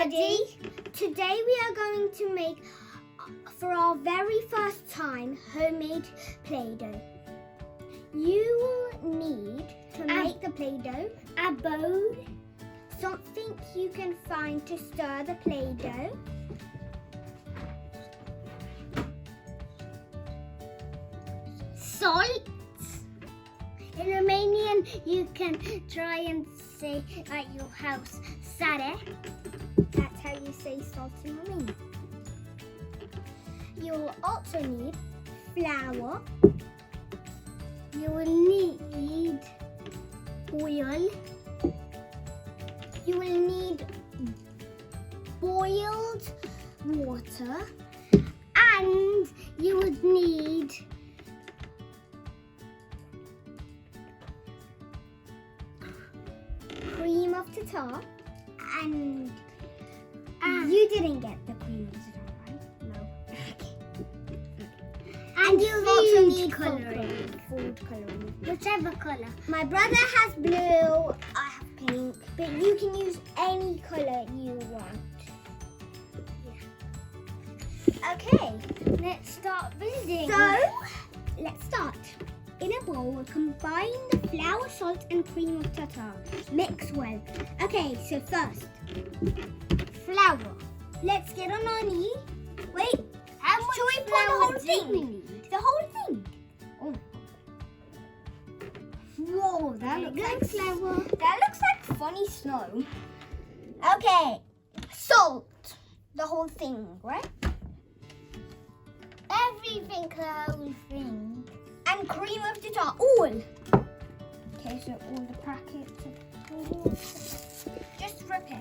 everybody. Today we are going to make, for our very first time, homemade Play-Doh. You will need to make the Play-Doh a bowl, something you can find to stir the Play-Doh, salt. In Romanian, you can try and say at your house, sare. That's how you say salt in Romanian. You will also need flour. You will need oil. You will need boiled water. And you would need cream of tartar, and you didn't get the cream of tartar, right? No. And you also need food coloring, whichever color. My brother has blue, I have pink, but you can use any color you want. Yeah. Okay, let's start building. So, let's start. In a bowl, combine the flour, salt, and cream of tartar. Mix well. Okay, so first, flour. Let's get on our knee. Wait, how much should we put the whole thing? The whole thing. Oh. Whoa, that looks like flour. That looks like funny snow. Okay, salt. The whole thing, right? Everything, the whole thing. And cream of tartar, all. Okay, so all the packets of just prepare.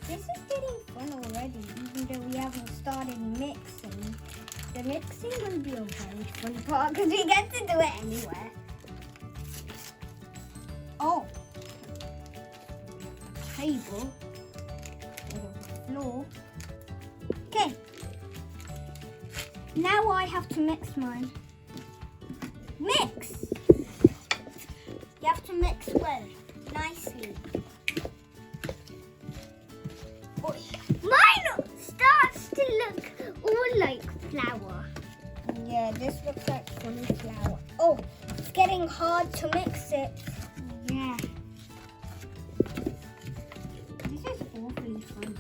This is getting fun already, even though we haven't started mixing. The mixing will be a very fun part because we get to do it anywhere. Oh, table with a floor. Okay, now I have to mix mine. Mix. You have to mix well, nicely. Oh, mine starts to look all like flour. Yeah, this looks like funny flour. Oh, it's getting hard to mix it. Yeah. This is awfully fun.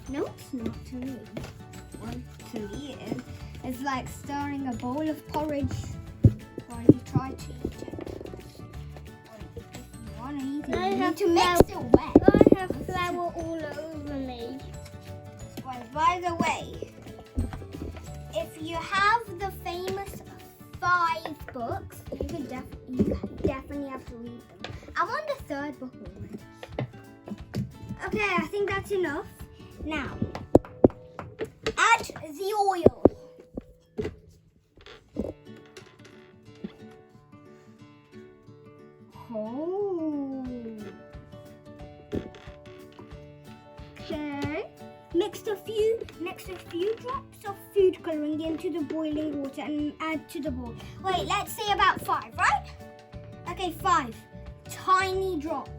No, it's not to me. Well, to me it is. It's like stirring a bowl of porridge while you try to eat it. Well, if you want to eat it, you need to mix it wet. I have flour all over me. Well, by the way, if you have the famous 5 books, you definitely have to read them. I'm on the 3rd book already. Okay, I think that's enough. Now, add the oil. Oh. Okay. Mix a few drops of food coloring into the boiling water and add to the bowl. Wait, let's say about 5, right? Okay, 5 tiny drops.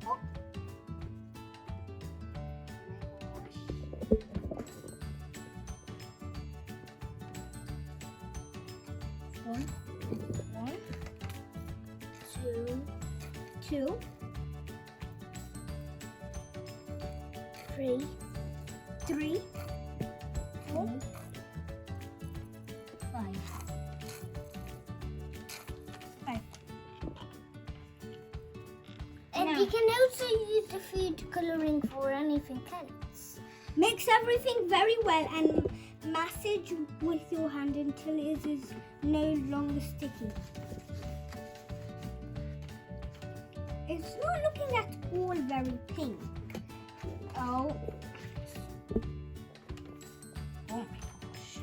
Oh. One, 2, 3, 4, 5. And you can also use the food coloring for anything else. Mix everything very well and massage with your hand until it is no longer sticky. It's not looking at all very pink. Oh. Oh my gosh.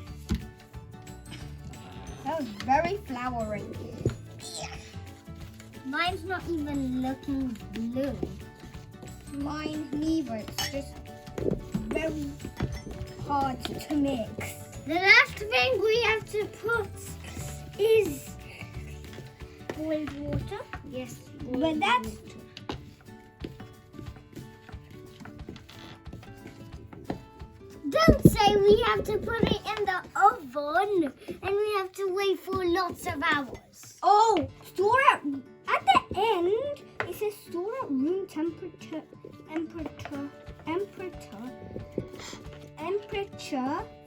That was very floury. Yeah. Mine's not even looking blue. mine neither. It's just very hard to mix. The last thing we have to put is boiled water. Yes, But that's water. Don't say we have to put it in the oven and we have to wait for lots of hours. oh, store at the end. It says store at room temperature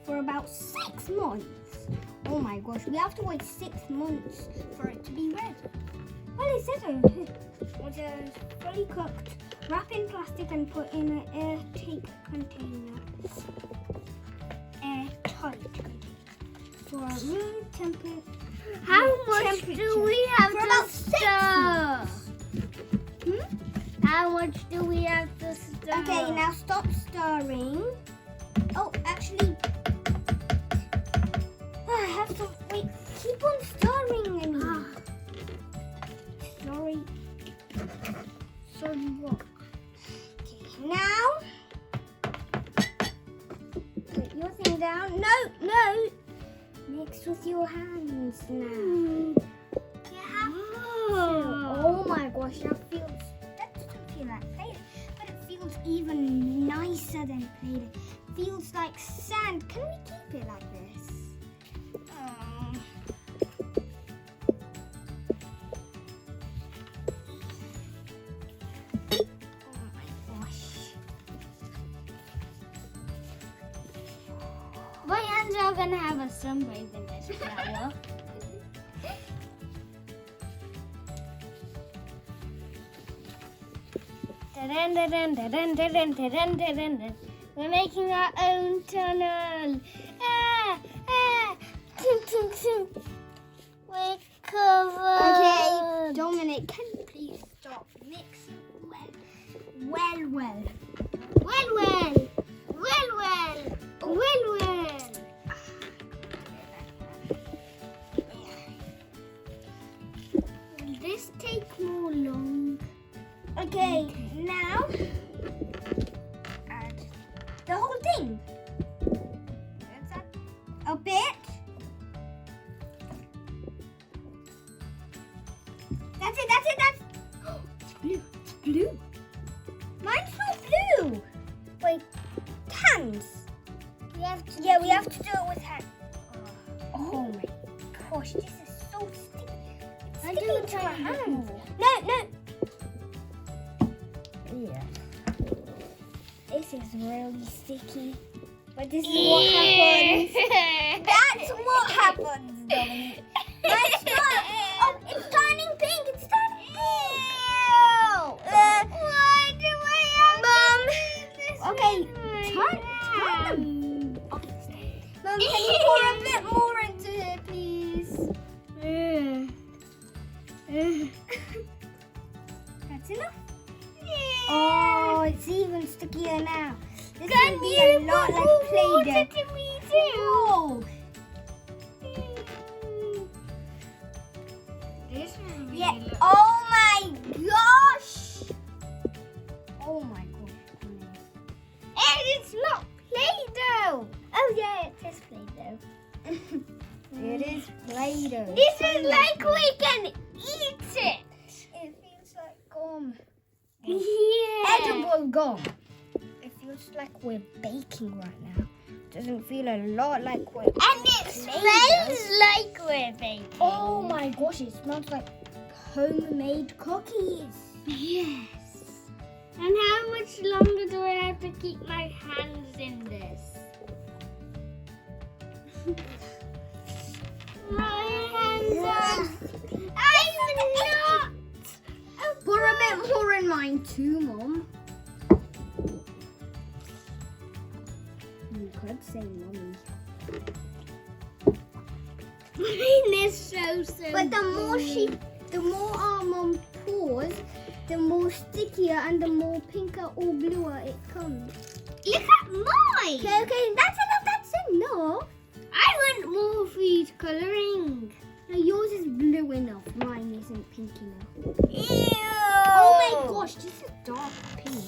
for about 6 months. Oh my gosh, we have to wait 6 months for it to be ready. Well, it says over here. It says fully cooked. Wrap in plastic and put in an airtight container. Airtight container. For room temperature. How much do we have For to about 6 stir? Hmm? How much do we have to stir? Okay, now stop stirring. Oh, actually, I have to wait. Keep on stirring, I mean. Sorry. Sorry, what? Okay, now put your thing down. No. Mix with your hands now. Oh my gosh, that doesn't feel like Play-Doh, but it feels even nicer than Play-Doh. Feels like sand. Can we keep it like this? Oh. Oh my gosh. My hands are gonna have a sunbathe in this flour. We're making our own tunnel. We're covered. Okay, Dominic, can you please stop mixing well? Will this take more long? Okay, now add the whole thing. That's a bit. That's it. It's blue. It's blue. Mine's not blue. Wait, hands. We have to. Yeah, we have to do it with hands. Oh my gosh, this is so sticky. It's I sticking don't to my try to do hands. more. No. Yeah. This is really sticky. But this is what happens. That's what happens, Dominic. Mine's not. Oh, it's turning pink. It's turning pink. Why do I have Mom. Okay, turn them. Okay, Mom, can you pour a bit more into it, please? That's enough. Oh, it's even stickier now. This Can will be you a lot put like more Play-Doh. water to me too? Oh. This one Yeah. Oh my gosh. Oh my gosh. And it's not Play-Doh. Oh yeah, it is Play-Doh. It is Play-Doh. This is like we can eat it. It feels like gum. Yeah. Edible gum. It feels like we're baking right now. Doesn't feel a lot like we're. And it smells like we're baking. Oh my gosh! It smells like homemade cookies. Yes. And how much longer do I have to keep my hands in this? My hands are... I'm not... Pour a bit more in mine too, Mom. You could say Mommy. Mine is so But the more our Mom pours, the more stickier and the more pinker or bluer it comes. Look at mine. Okay, that's enough. That's enough. I want more food colouring. Now yours is blue enough. Mine isn't pink enough. Ew. Oh my gosh, this is dark pink.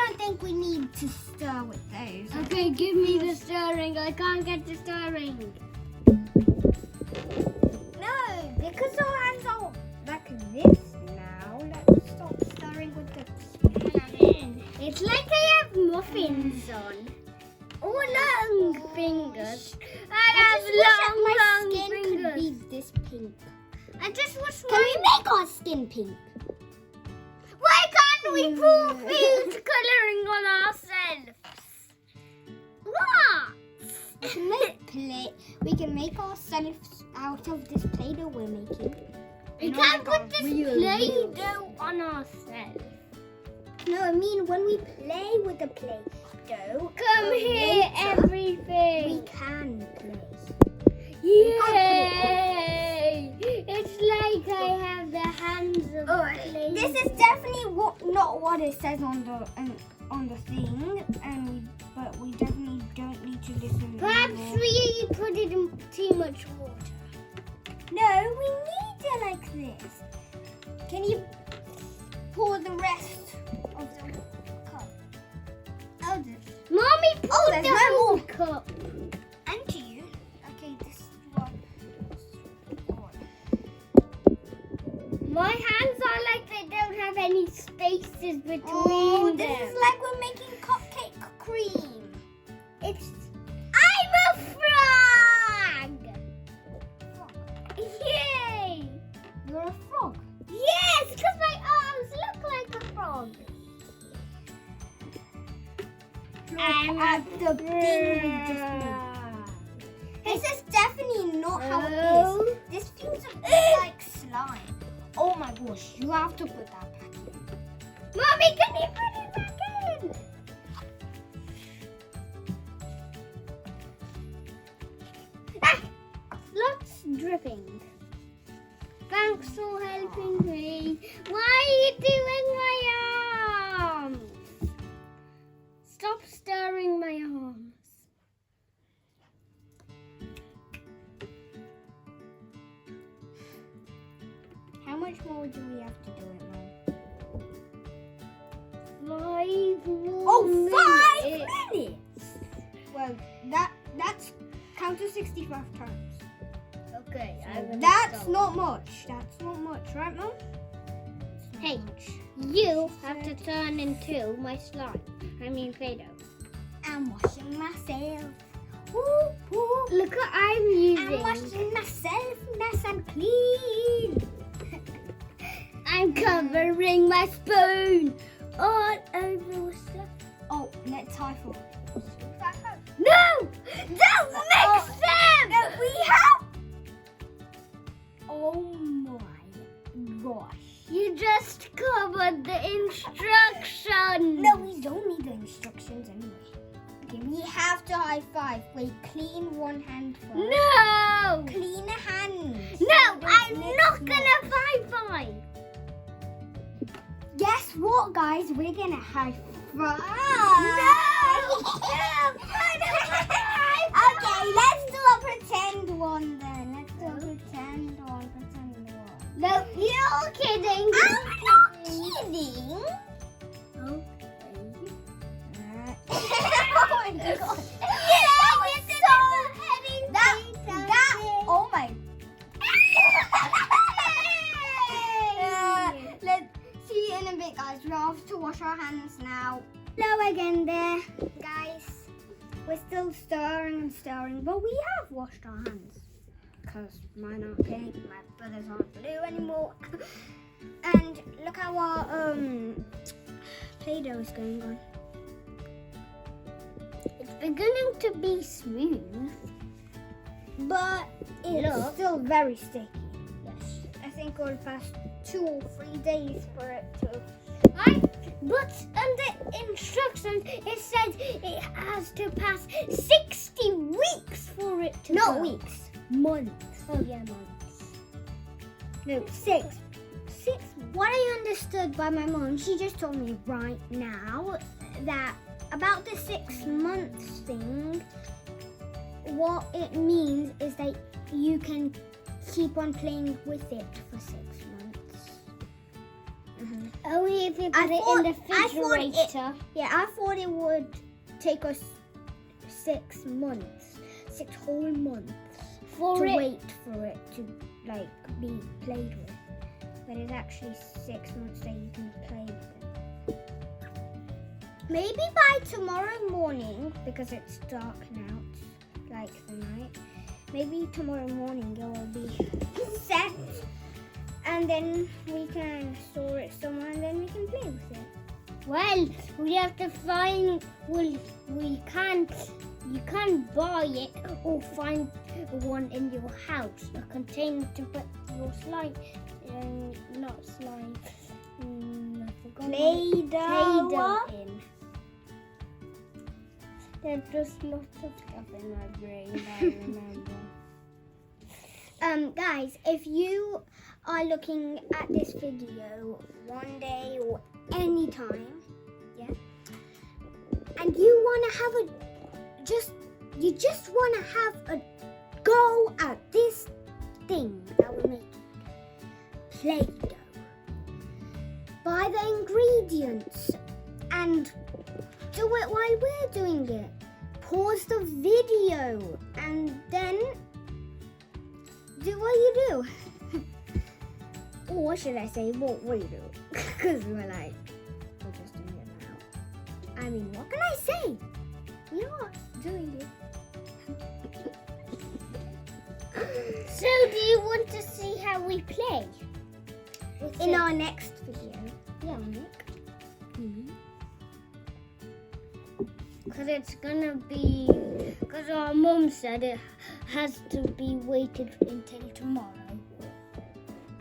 don't think we need to stir with those. Okay, give me the stirring. I can't get the stirring. No, because our hands are like this now. Let's stop stirring with the spoon. It's like I have muffins on. Oh, long fingers. I have long skin fingers. could be this pink. I just wish Can we make our skin pink? Why can't we pour food coloring on ourselves? What? We can make ourselves out of this Play-Doh we're making. We can't put this Play-Doh on ourselves. No, I mean when we play with the Play-Doh. Come here, later, everything. we can play. Yay! It's like I have the hands of Play-Doh. This is definitely not what it says on the thing, but we definitely don't need to listen. Perhaps anymore. we put it in too much water. No, we need it like this. Can you pour the rest of the cup? Oh, Mommy, pour there's the no whole more. cup. and to you. Okay, this is what. My hands are like they don't have any spaces between Oh, them. this is like we're making cupcake cream. I'm a frog! Yay! You're a frog. Yes, because my arms look like a frog. Look at the thing we just made. This is definitely not how it Oh. is. This feels a bit like slime. Oh my gosh, you have to put that back in. Mommy, can you put it back in? Ah, lots dripping. Thanks for helping me. Why are you doing my arms? Stop stirring my arms. How much more do we have to do it, Mom? 5 more Oh, minutes. 5 minutes! Well, that's count to 65 times. Okay, That's not much. That's not much, right, Mom? Hey, you have to turn into my slime. I mean Play-Doh. I'm washing myself. Woo, woo. Look what I'm using. I'm washing myself nice and clean. I'm covering my spoon all over stuff. Oh, let's high five. No! Don't mix them! No, we have. Oh my gosh. You just covered the instructions. No, we don't need the instructions anyway. Okay, we have to high five. Wait, clean one hand first. No! Clean hands. No, I'm not gonna high-five. Guess what, guys? We're gonna high five. Okay, let's do a pretend one then. Let's do a pretend one. No, you're kidding. I'm not kidding. Oh my god. Oh my. Let's see you in a bit, guys. We have to wash our hands now. Hello again there, guys. We're still stirring and stirring, but we have washed our hands. Because mine aren't pink, my brothers aren't blue anymore. And look how our Play-Doh is going on. It's beginning to be smooth. But it's Look. still very sticky. Yes. I think it'll pass 2 or 3 days for it to. But under instructions, it says it has to pass 60 weeks for it to Not go. weeks. Months. Oh yeah, months. No, 6. 6. What I understood by my mom, she just told me right now that about the 6 months thing, what it means is that you can keep on playing with it for 6 months. Only if you put it in the refrigerator. I thought it would take us 6 months, 6 whole months to wait for it to like be played with. But it's actually 6 months that you can play with it. Maybe by tomorrow morning, because it's dark now, it's like the night. Maybe tomorrow morning it will be set, and then we can store it somewhere, and then we can play with it. Well, we have to find. You can't buy it or find one in your house, a container to put your slime. Not slime. I forgot. Playdoh in. There's just lots of stuff in my brain. I remember. Guys, if you are looking at this video one day or any time, yeah, and you want to have you just want to have a go at this thing that we're making, Play-Doh. Buy the ingredients and do it while we're doing it. Pause the video and then do what you do. Or should I say what we do? Because we're just doing it now. I mean, what can I say? We are doing it. So, do you want to see how we play? In our next video. Yeah, Nick. Because it's gonna be. Because our mum said it has to be waited until tomorrow.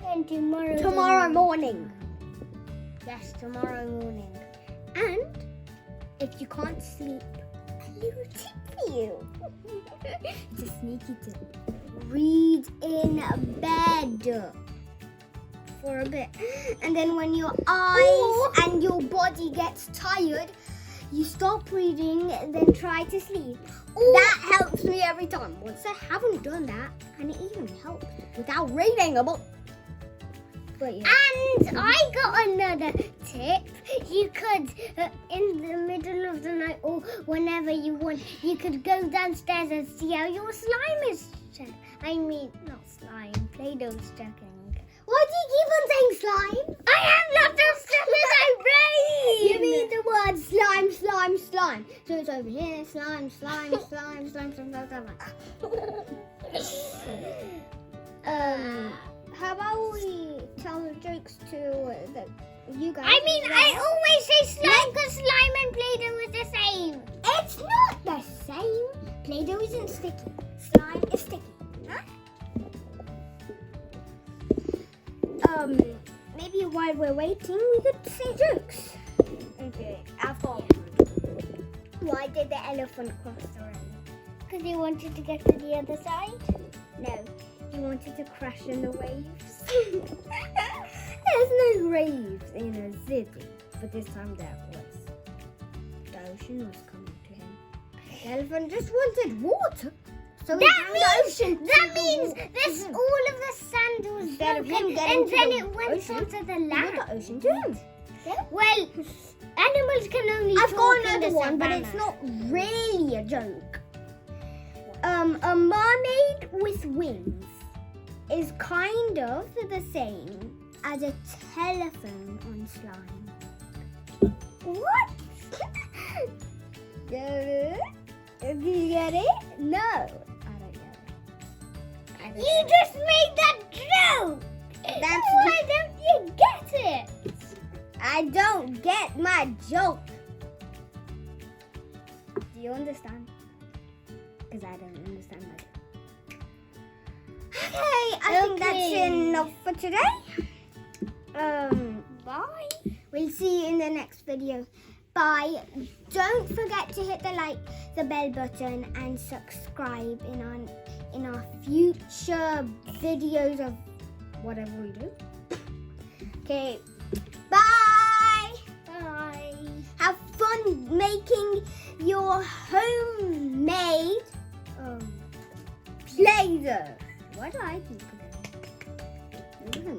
And Tomorrow morning. Yes, tomorrow morning. And if you can't sleep, a little tip for you. It's a sneaky tip. Read in bed for a bit. And then when your eyes and your body gets tired, you stop reading and then try to sleep. That helps me every time. Once I haven't done that, and it even helps without reading a book. But yeah. And I got another tip. You could, in the middle of the night or whenever you want, you could go downstairs and see how your slime is not slime, Play-Doh's checking. Why do you keep on saying slime? I have lots of stuff in my brain! You mean the word slime, slime, slime. So it's over here, slime, slime, slime, slime, slime, slime, slime. How about we tell the jokes to you guys? I mean, I always say slime because slime and Play-Doh is the same. It's not the same. Play-Doh isn't sticky. Slime is sticky. Huh? Maybe while we're waiting, we could say jokes. Okay, Why did the elephant cross the road? Because he wanted to get to the other side? No, he wanted to crash in the waves. There's no waves in a city, but this time there was. The ocean was coming to him. The elephant just wanted water. So that means this all of the sand was broken, and then it went onto the land. The ocean to him. Yeah. Well, animals can only I've talk got in another the one, but savannah. it's not really a joke. A mermaid with wings is kind of the same as a telephone on slime. What? Do you get it? No. I don't get it. You just made that joke! Why don't you get it? I don't get my joke. Do you understand? Because I don't understand my joke. Okay, I think that's enough for today. Bye. We'll see you in the next video. Bye. Don't forget to hit the bell button and subscribe in our future videos of whatever we do. Okay. Bye. Bye. Have fun making your homemade Play-Doh. What do I keep doing?